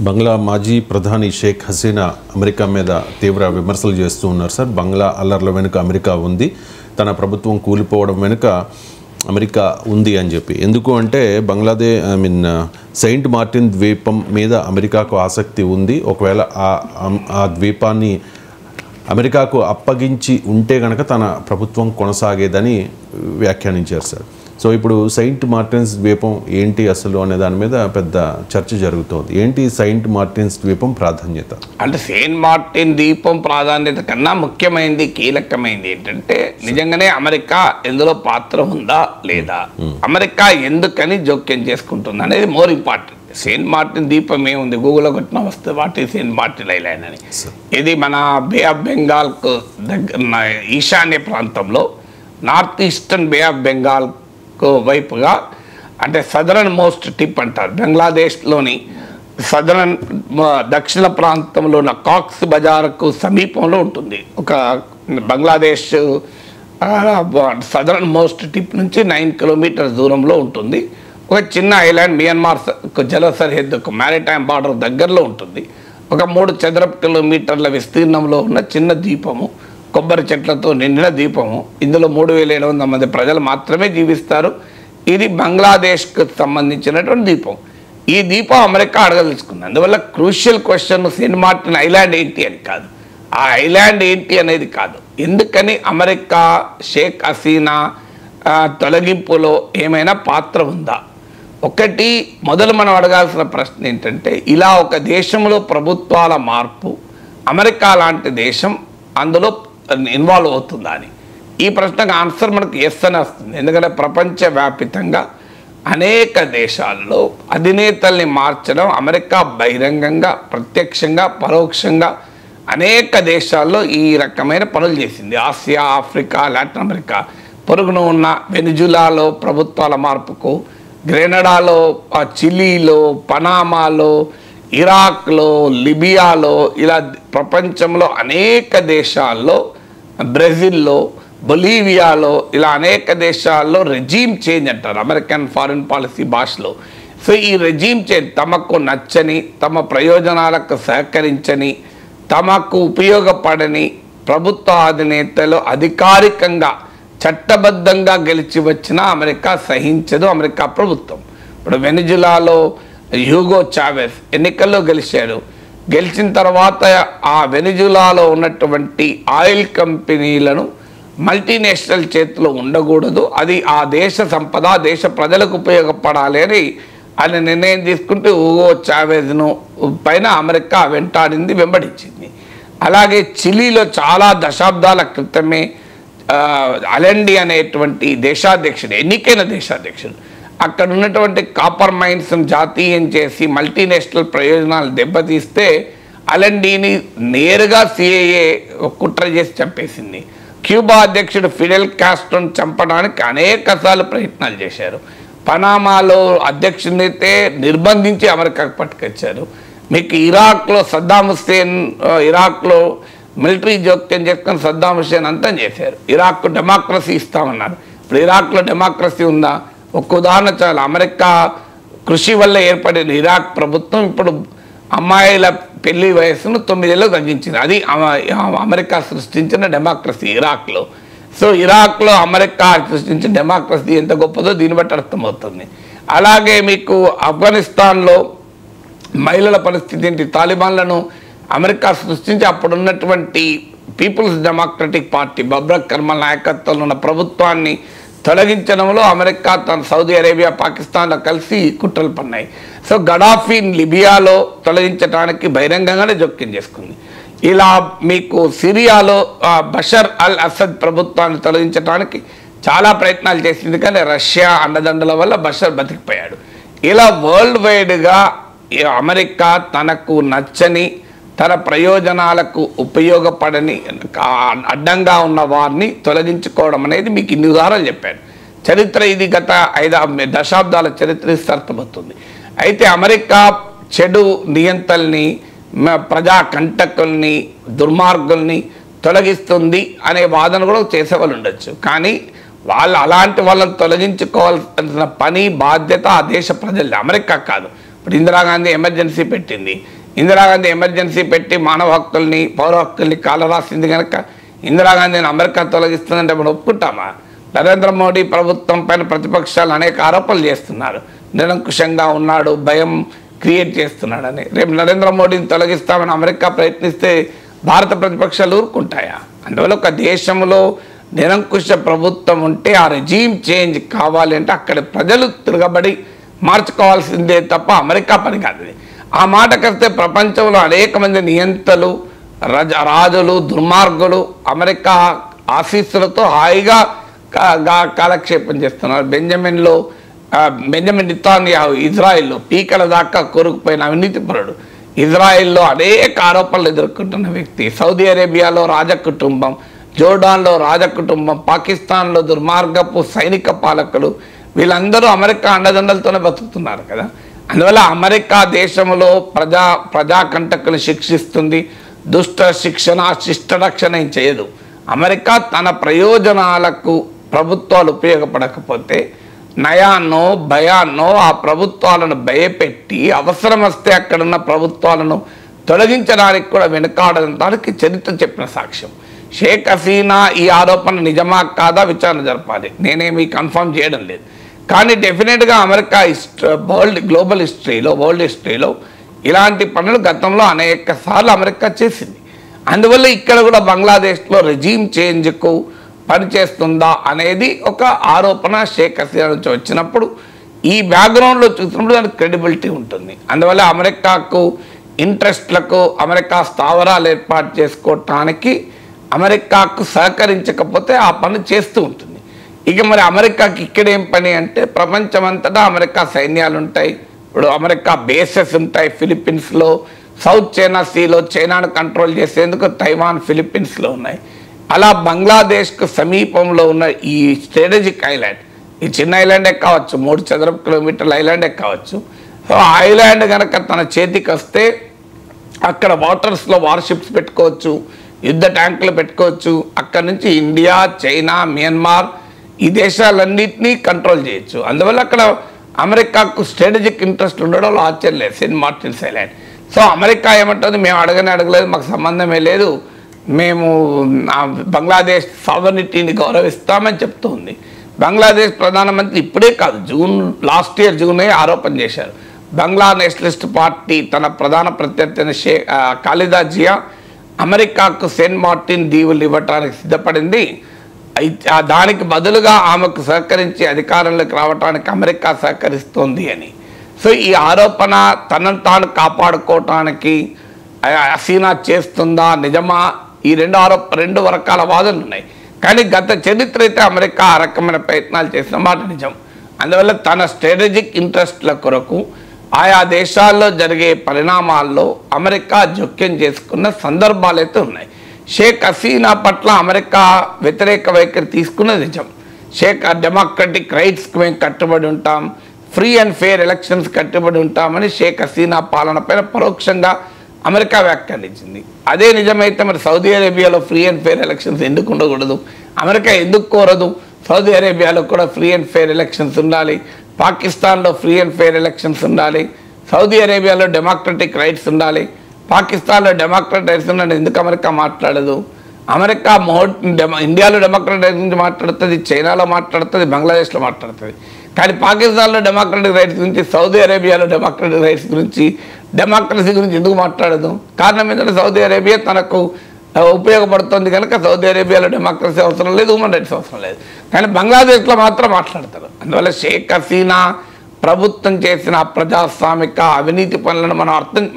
బంగ్లా మాజీ ప్రధాని షేక్ హసీనా అమెరికా మీద తీవ్ర విమర్శలు చేస్తూ ఉన్నారు సార్. బంగ్లా అల్లర్ల వెనుక అమెరికా ఉంది, తన ప్రభుత్వం కూలిపోవడం వెనుక అమెరికా ఉంది అని చెప్పి. ఎందుకు అంటే సెయింట్ మార్టిన్ ద్వీపం మీద అమెరికాకు ఆసక్తి ఉంది. ఒకవేళ ఆ ద్వీపాన్ని అమెరికాకు అప్పగించి ఉంటే కనుక తన ప్రభుత్వం కొనసాగేదని వ్యాఖ్యానించారు సార్. సో ఇప్పుడు సెయింట్ మార్టిన్స్ ద్వీపం ఏంటి అసలు అనే దాని మీద పెద్ద చర్చ జరుగుతోంది. ఏంటి సెయింట్ మార్టిన్స్ ద్వీపం ప్రాధాన్యత? అంటే సెయింట్ మార్టిన్ ద్వీపం ప్రాధాన్యత కన్నా ముఖ్యమైనది, కీలకమైనది ఏంటంటే నిజంగానే అమెరికా ఎందులో పాత్ర ఉందా లేదా, అమెరికా ఎందుకని జోక్యం చేసుకుంటుంది అనేది మోర్ ఇంపార్టెంట్. సెయింట్ మార్టిన్ ద్వీపం ఏముంది, గూగుల్లో కొట్టిన వస్తే వాటి సెయింట్ మార్టిన్ ఐలాండ్ అని. ఇది మన బే ఆఫ్ బెంగాల్కు దగ్గర ఈశాన్య ప్రాంతంలో, north eastern bay of Bengal వైపుగా, అంటే సదరన్ మోస్ట్ టిప్ అంటారు. బంగ్లాదేశ్లోని దక్షిణ ప్రాంతంలో ఉన్న కాక్స్ బజార్కు సమీపంలో ఉంటుంది. ఒక బంగ్లాదేశ్ సదరన్ మోస్ట్ టిప్ నుంచి 9 కిలోమీటర్స్ దూరంలో ఉంటుంది. ఒక చిన్న ఐలాండ్, మియన్మార్ జల సరిహద్దుకు మ్యారిటైమ్ బార్డర్ దగ్గరలో ఉంటుంది. ఒక 3 చదరపు కిలోమీటర్ల విస్తీర్ణంలో ఉన్న చిన్న ద్వీపము, కొబ్బరి చెట్లతో నిండిన ద్వీపము. ఇందులో 3700 మంది ప్రజలు మాత్రమే జీవిస్తారు. ఇది బంగ్లాదేశ్కు సంబంధించినటువంటి ద్వీపం. ఈ ద్వీపం అమెరికా అడగదలుచుకుంది. అందువల్ల crucial question Saint Martin island ఏంటి అని కాదు, ఆ ఐలాండ్ ఏంటి అనేది కాదు, ఎందుకని అమెరికా షేక్ హసీనా తొలగింపులో ఏమైనా పాత్ర ఉందా. ఒకటి మొదలు మనం అడగాల్సిన ప్రశ్న ఏంటంటే, ఇలా ఒక దేశంలో ప్రభుత్వాల మార్పు, అమెరికా లాంటి దేశం అందులో ఇన్వాల్వ్ అవుతుందా అని. ఈ ప్రశ్నకు ఆన్సర్ మనకు ఎస్ అని వస్తుంది. ఎందుకంటే ప్రపంచవ్యాపితంగా అనేక దేశాల్లో అధినేతల్ని మార్చడం అమెరికా బహిరంగంగా, ప్రత్యక్షంగా, పరోక్షంగా అనేక దేశాల్లో ఈ రకమైన పనులు చేసింది. ఆసియా, ఆఫ్రికా, లాటిన్ అమెరికా, పొరుగున ఉన్న వెనిజులాలో ప్రభుత్వాల మార్పుకు, గ్రెనడాలో, చిలీలో, పనామాలో, ఇరాక్లో, లిబియాలో, ఇలా ప్రపంచంలో అనేక దేశాల్లో, బ్రెజిల్లో, బొలీవియాలో, ఇలా అనేక దేశాల్లో రెజీమ్ చేంజ్ అంటారు అమెరికన్ ఫారిన్ పాలసీ భాషలో. సో ఈ రెజీమ్ చేంజ్ తమకు నచ్చని, తమ ప్రయోజనాలకు సహకరించని, తమకు ఉపయోగపడని ప్రభుత్వ అధినేతలు అధికారికంగా చట్టబద్ధంగా గెలిచి వచ్చిన అమెరికా సహించదు. అమెరికా ప్రభుత్వం ఇప్పుడు వెనిజులాలో హ్యూగో చావెస్ ఎన్నికల్లో గెలిచాడు. గెలిచిన తర్వాత ఆ వెనిజులాలో ఉన్నటువంటి ఆయిల్ కంపెనీలను మల్టీనేషనల్ చేతిలో ఉండకూడదు, అది ఆ దేశ సంపద దేశ ప్రజలకు ఉపయోగపడాలి అని ఆయన నిర్ణయం తీసుకుంటే హ్యూగో చావెజ్ను పైన అమెరికా వెంటాడింది, వెంబడించింది. అలాగే చిలీలో చాలా దశాబ్దాల క్రితమే అలెండి అనేటువంటి దేశాధ్యక్షుడు, ఎన్నికైన దేశాధ్యక్షుడు, అక్కడ ఉన్నటువంటి కాపర్ మైన్స్ను జాతీయం చేసి మల్టీనేషనల్ ప్రయోజనాలు దెబ్బతీస్తే అలెండిని నేరుగా సిఐఏ కుట్ర చేసి చంపేసింది. క్యూబా అధ్యక్షుడు ఫిడెల్ కాస్ట్రోను చంపడానికి అనేకసార్లు ప్రయత్నాలు చేశారు. పనామాలో అధ్యక్షుడినైతే నిర్బంధించి అమెరికాకు పట్టుకొచ్చారు. మీకు ఇరాక్లో సద్దాం హుస్సేన్, ఇరాక్లో మిలిటరీ జోక్యం చేసుకొని సద్దాం హుస్సేన్ అంతం చేశారు. ఇరాక్కు డెమోక్రసీ ఇస్తామన్నారు. ఇప్పుడు ఇరాక్లో డెమోక్రసీ ఉందా? ఒక ఉదాహరణ చాలు. అమెరికా కృషి వల్ల ఏర్పడిన ఇరాక్ ప్రభుత్వం ఇప్పుడు అమ్మాయిల పెళ్లి వయస్సును 9 ఏళ్ళు తగ్గించింది. అది అమెరికా సృష్టించిన డెమోక్రసీ ఇరాక్లో. సో ఇరాక్లో అమెరికా సృష్టించిన డెమోక్రసీ ఎంత గొప్పదో దీన్ని బట్టి అర్థమవుతుంది. అలాగే మీకు ఆఫ్ఘనిస్తాన్లో మహిళల పరిస్థితి ఏంటి? తాలిబాన్లను అమెరికా సృష్టించి అప్పుడున్నటువంటి పీపుల్స్ డెమోక్రటిక్ పార్టీ బబ్రక్ కర్మల్ నాయకత్వంలో ఉన్న ప్రభుత్వాన్ని తొలగించడంలో అమెరికా తన సౌదీ అరేబియా, పాకిస్తాన్లో కలిసి కుట్రలు పన్నాయి. సో గడాఫీని లిబియాలో తొలగించడానికి బహిరంగంగానే జోక్యం చేసుకుంది. ఇలా మీకు సిరియాలో బషర్ అల్ అసద్ ప్రభుత్వాన్ని తొలగించడానికి చాలా ప్రయత్నాలు చేసింది, కానీ రష్యా అండదండల వల్ల బషర్ బతికిపోయాడు. ఇలా వరల్డ్ వైడ్గా అమెరికా తనకు నచ్చని, తన ప్రయోజనాలకు ఉపయోగపడని, అడ్డంగా ఉన్న వారిని తొలగించుకోవడం అనేది మీకు ఇన్ని ఉదాహరణలు చెప్పాను. చరిత్ర ఇది గత 5 దశాబ్దాల చరిత్ర అర్థమవుతుంది. అయితే అమెరికా చెడు నియంతల్ని, ప్రజా కంటకుల్ని, దుర్మార్గుల్ని తొలగిస్తుంది అనే వాదన కూడా చేసేవాళ్ళు ఉండొచ్చు. కానీ వాళ్ళు అలాంటి వాళ్ళని తొలగించుకోవాల్సిన పని, బాధ్యత ఆ దేశ ప్రజలది, అమెరికా కాదు. ఇప్పుడు ఇందిరాగాంధీ ఎమర్జెన్సీ పెట్టింది. ఇందిరాగాంధీ ఎమర్జెన్సీ పెట్టి మానవ హక్కుల్ని పౌర హక్కుల్ని కాలరాసింది కనుక ఇందిరాగాంధీని అమెరికా తొలగిస్తుందంటే మనం ఒప్పుకుంటామా? నరేంద్ర మోడీ ప్రభుత్వం పైన ప్రతిపక్షాలు అనేక ఆరోపణలు చేస్తున్నారు. నిరంకుశంగా ఉన్నాడు, భయం క్రియేట్ చేస్తున్నాడని. రేపు నరేంద్ర మోడీని తొలగిస్తామని అమెరికా ప్రయత్నిస్తే భారత ప్రతిపక్షాలు ఊరుకుంటాయా? అందువల్ల ఒక దేశంలో నిరంకుశ ప్రభుత్వం ఉంటే ఆ రెజీమ్ చేంజ్ కావాలి అంటే అక్కడ ప్రజలు తిరగబడి మార్చుకోవాల్సిందే తప్ప అమెరికా పని కాదు. ఆ మాటకొస్తే ప్రపంచంలో అనేక మంది నియంతలు, రాజులు, దుర్మార్గులు అమెరికా ఆశీస్సులతో హాయిగా కాలక్షేపం చేస్తున్నారు. బెంజమిన్ నెతన్యాహు ఇజ్రాయెల్లో పీకల దాకా కోరుకుపోయిన అవినీతిపరుడు, ఇజ్రాయెల్లో అనేక ఆరోపణలు ఎదుర్కొంటున్న వ్యక్తి, సౌదీ అరేబియాలో రాజకుటుంబం, జోర్డాన్లో రాజకుటుంబం, పాకిస్తాన్లో దుర్మార్గపు సైనిక పాలకులు, వీళ్ళందరూ అమెరికా అండదండలతోనే బతుకుతున్నారు కదా. అందువల్ల అమెరికా దేశంలో ప్రజాకంటకులను శిక్షిస్తుంది. దుష్ట శిక్షణ, శిష్ట రక్షణ ఏం చేయదు. అమెరికా తన ప్రయోజనాలకు ప్రభుత్వాలు ఉపయోగపడకపోతే నయాన్నో భయాన్నో ఆ ప్రభుత్వాలను భయపెట్టి అవసరం వస్తే అక్కడున్న ప్రభుత్వాలను తొలగించడానికి కూడా వెనుకాడడానికి చరిత్ర చెప్పిన సాక్ష్యం. షేక్ హసీనా ఈ ఆరోపణ నిజమా కాదా విచారణ జరపాలి. నేనేమి కన్ఫర్మ్ చేయడం లేదు. కానీ డెఫినెట్గా అమెరికా గ్లోబల్ హిస్టరీలో, వరల్డ్ హిస్టరీలో ఇలాంటి పనులు గతంలో అనేక సార్లు అమెరికా చేసింది. అందువల్ల ఇక్కడ కూడా బంగ్లాదేశ్లో రెజీమ్ చేంజ్కు పనిచేస్తుందా అనేది ఒక ఆరోపణ షేక్ హసీనా నుంచి వచ్చినప్పుడు ఈ బ్యాక్గ్రౌండ్లో చూసినప్పుడు దానికి క్రెడిబిలిటీ ఉంటుంది. అందువల్ల అమెరికాకు ఇంట్రెస్ట్లకు అమెరికా స్థావరాలు ఏర్పాటు చేసుకోవటానికి అమెరికాకు సహకరించకపోతే ఆ పని చేస్తూ ఉంటుంది. ఇక మరి అమెరికాకి ఇక్కడేం పని అంటే ప్రపంచమంతటా అమెరికా సైన్యాలు ఉంటాయి. ఇప్పుడు అమెరికా బేసెస్ ఉంటాయి ఫిలిప్పీన్స్లో, సౌత్ చైనా సీలో చైనాను కంట్రోల్ చేసేందుకు తైవాన్ ఫిలిప్పీన్స్లో ఉన్నాయి. అలా బంగ్లాదేశ్కు సమీపంలో ఉన్న ఈ స్ట్రాటజిక్ ఐలాండ్, ఈ చిన్న ఐలాండే కావచ్చు, 3 చదరపు కిలోమీటర్ల ఐలాండే కావచ్చు. సో ఆ ఐలాండ్ కనుక తన చేతికి వస్తే అక్కడ వాటర్స్లో వార్షిప్స్ పెట్టుకోవచ్చు, యుద్ధ ట్యాంకులు పెట్టుకోవచ్చు. అక్కడ నుంచి ఇండియా, చైనా, మియన్మార్ ఈ దేశాలన్నింటినీ కంట్రోల్ చేయొచ్చు. అందువల్ల అక్కడ అమెరికాకు స్ట్రాటజిక్ ఇంట్రెస్ట్ ఉండడంలో ఆశ్చర్యం లేదు. Saint Martin's island. So America ఏమంటుంది, మేము అడగలేదు, మాకు సంబంధమే లేదు, మేము బంగ్లాదేశ్ సావర్నిటీని గౌరవిస్తామని చెప్తుంది. బంగ్లాదేశ్ ప్రధానమంత్రి ఇప్పుడే కాదు, లాస్ట్ ఇయర్ జూనే ఆరోపణ చేశారు. బంగ్లా నేషనలిస్ట్ పార్టీ తన ప్రధాన ప్రత్యర్థి ఖాలిదా జియా అమెరికాకు సెయింట్ మార్టిన్ దీవులు ఇవ్వటానికి సిద్ధపడింది. దానికి బదులుగా ఆమెకు సహకరించి అధికారంలోకి రావడానికి అమెరికా సహకరిస్తోంది అని. సో ఈ ఆరోపణ తనను తాను కాపాడుకోవటానికి హసీనా చేస్తుందా నిజమా, ఈ రెండు రకాల వాదనలు ఉన్నాయి. కానీ గత చరిత్ర అయితే అమెరికా ఆ రకమైన ప్రయత్నాలు చేసిన మాట నిజం. అందువల్ల తన స్ట్రాటజిక్ ఇంట్రెస్ట్ల కొరకు ఆయా దేశాల్లో జరిగే పరిణామాల్లో అమెరికా జోక్యం చేసుకున్న సందర్భాలు అయితే ఉన్నాయి. షేక్ హసీనా పట్ల అమెరికా వ్యతిరేక వైఖరి తీసుకున్నది నిజం. డెమోక్రటిక్ రైట్స్కి మేము కట్టుబడి ఉంటాం, ఫ్రీ అండ్ ఫెయిర్ ఎలక్షన్స్ కట్టుబడి ఉంటామని షేక్ హసీనా పాలన పైన పరోక్షంగా అమెరికా వ్యాఖ్యానించింది. అదే నిజమైతే మరి సౌదీ అరేబియాలో ఫ్రీ అండ్ ఫెయిర్ ఎలక్షన్స్ ఎందుకు ఉండకూడదు? అమెరికా ఎందుకు కోరదు? సౌదీ అరేబియాలో కూడా ఫ్రీ అండ్ ఫెయిర్ ఎలక్షన్స్ ఉండాలి, పాకిస్తాన్లో ఫ్రీ అండ్ ఫెయిర్ ఎలక్షన్స్ ఉండాలి, సౌదీ అరేబియాలో డెమోక్రటిక్ రైట్స్ ఉండాలి, పాకిస్తాన్లో డెమోక్రటిక్ రైట్స్ ఉండాలి. ఎందుకు అమెరికా మాట్లాడదు? అమెరికా ఇండియాలో డెమోక్రటిక్ రైట్స్ గురించి మాట్లాడుతుంది, చైనాలో మాట్లాడుతుంది, బంగ్లాదేశ్లో మాట్లాడుతుంది. కానీ పాకిస్తాన్లో డెమోక్రటిక్ రైట్స్ గురించి, సౌదీ అరేబియాలో డెమోక్రటిక్ రైట్స్ గురించి, డెమోక్రసీ గురించి ఎందుకు మాట్లాడదు? కారణం ఏంటంటే సౌదీ అరేబియా తనకు ఉపయోగపడుతుంది కనుక సౌదీ అరేబియాలో డెమోక్రసీ అవసరం లేదు, హ్యూమన్ రైట్స్ అవసరం లేదు. కానీ బంగ్లాదేశ్లో మాత్రం మాట్లాడతారు. అందువల్ల షేక్ హసీనా ప్రభుత్వం చేసిన ప్రజాస్వామిక అవినీతి పనులను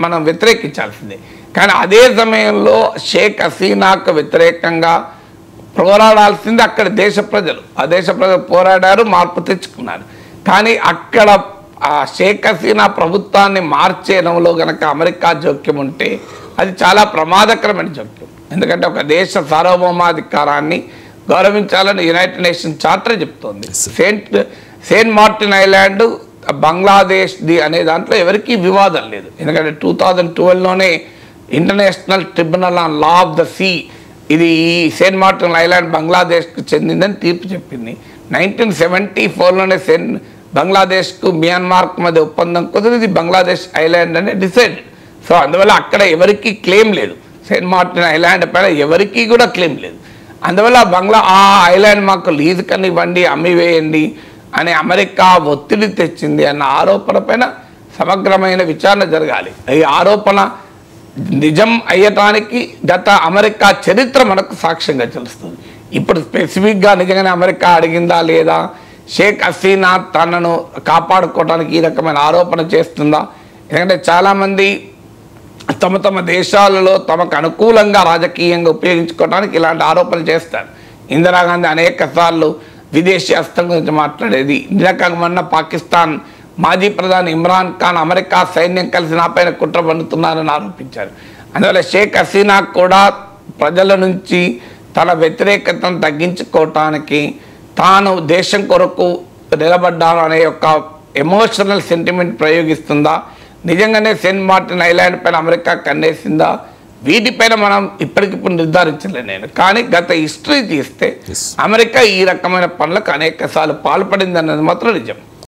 మనం వ్యతిరేకించాల్సిందే. కానీ అదే సమయంలో షేక్ హసీనాకు వ్యతిరేకంగా పోరాడాల్సింది అక్కడ దేశ ప్రజలు. ఆ దేశ ప్రజలు పోరాడారు, మార్పు తెచ్చుకున్నారు. కానీ అక్కడ ఆ షేక్ హసీనా ప్రభుత్వాన్ని మార్చేయడంలో కనుక అమెరికా జోక్యం ఉంటే అది చాలా ప్రమాదకరమైన జోక్యం. ఎందుకంటే ఒక దేశ సార్వభౌమాధికారాన్ని గౌరవించాలని యునైటెడ్ నేషన్స్ చార్టర్ చెప్తోంది. సెయింట్ మార్టిన్ ఐలాండ్ బంగ్లాదేశ్ది అనే దాంట్లో ఎవరికీ వివాదం లేదు. ఎందుకంటే 2012లోనే international tribunal on law of the sea ఇది ఈ సెయింట్ మార్టిన్ ఐలాండ్ బంగ్లాదేశ్కు చెందిందని తీర్పు చెప్పింది. 1974లోనే బంగ్లాదేశ్కు మియాన్మార్కు మధ్య ఒప్పందం కుదిరి ఇది బంగ్లాదేశ్ ఐలాండ్ అని డిసైడ్. సో అందువల్ల అక్కడ ఎవరికి క్లెయిమ్ లేదు, సెయింట్ మార్టిన్ ఐలాండ్ పైన ఎవరికి కూడా క్లెయిమ్ లేదు. అందువల్ల ఆ ఐలాండ్ మాకు లీజు కనివ్వండి, అమ్మివేయండి అని అమెరికా ఒత్తిడి తెచ్చింది అన్న ఆరోపణ పైన సమగ్రమైన విచారణ జరగాలి. ఈ ఆరోపణ నిజం అయ్యటానికి గత అమెరికా చరిత్ర మనకు సాక్ష్యంగా తెలుస్తుంది. ఇప్పుడు స్పెసిఫిక్గా నిజంగానే అమెరికా అడిగిందా లేదా, షేక్ హసీనా తనను కాపాడుకోవడానికి ఈ రకమైన ఆరోపణ చేస్తుందా? ఎందుకంటే చాలామంది తమ దేశాలలో తమకు అనుకూలంగా రాజకీయంగా ఉపయోగించుకోవడానికి ఇలాంటి ఆరోపణలు చేస్తారు. ఇందిరాగాంధీ అనేక సార్లు విదేశీ హస్తం గురించి మాట్లాడేది. మొన్న పాకిస్తాన్ మాజీ ప్రధాని ఇమ్రాన్ ఖాన్ అమెరికా సైన్యం కలిసి నాపైన కుట్ర పన్నుతున్నారని ఆరోపించారు. అందువల్ల షేక్ హసీనా కూడా ప్రజల నుంచి తన వ్యతిరేకతను తగ్గించుకోవటానికి తాను దేశం కొరకు నిలబడ్డాను అనే యొక్క ఎమోషనల్ సెంటిమెంట్ ప్రయోగిస్తుందా, నిజంగానే సెయింట్ మార్టిన్ ఐలాండ్ పైన అమెరికా కన్నేసిందా, వీటిపైన మనం ఇప్పటికిప్పుడు నిర్ధారించలేదు నేను. కానీ గత హిస్టరీ తీస్తే అమెరికా ఈ రకమైన పనులకు అనేక సార్లు పాల్పడింది అన్నది మాత్రం నిజం.